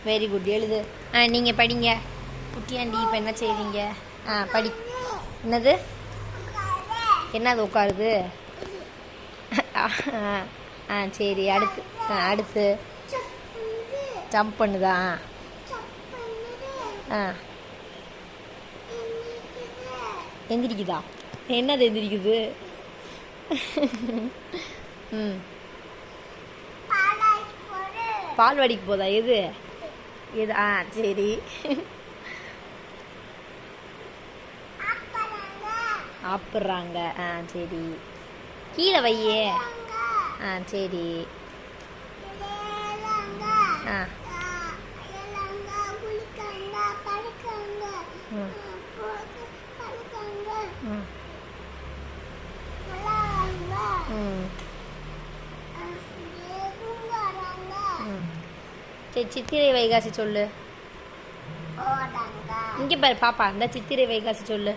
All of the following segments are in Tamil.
வெரி குட், எழுது. நீங்கள் படிங்க. குட்டியாண்டி இப்போ என்ன செய்வீங்க? படி. என்னது என்னது உட்காருது? சரி, அடுத்து. அடுத்து ஜம்ப் பண்ணுதா? எந்திரிக்குதா? என்னது எந்திரிக்குது? ம், பால் வாடிக்கு போதா? எது எது? சரி. சாப்பிட்றாங்க. சரி, கீழே வையே. சரி. சரி, சித்திரை வைகாசி சொல்லு. இங்கே பாரு பாப்பா, இந்த சித்திரை வைகாசி சொல்லு.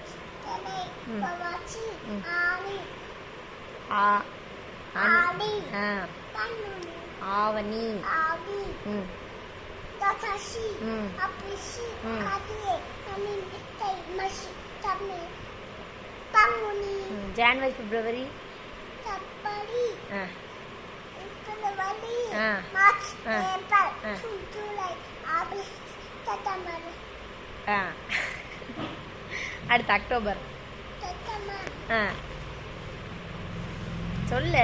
ஆவணி. ஜனவரி, பிப்ரவரி, அடுத்து அக்டோபர். சொல்லு.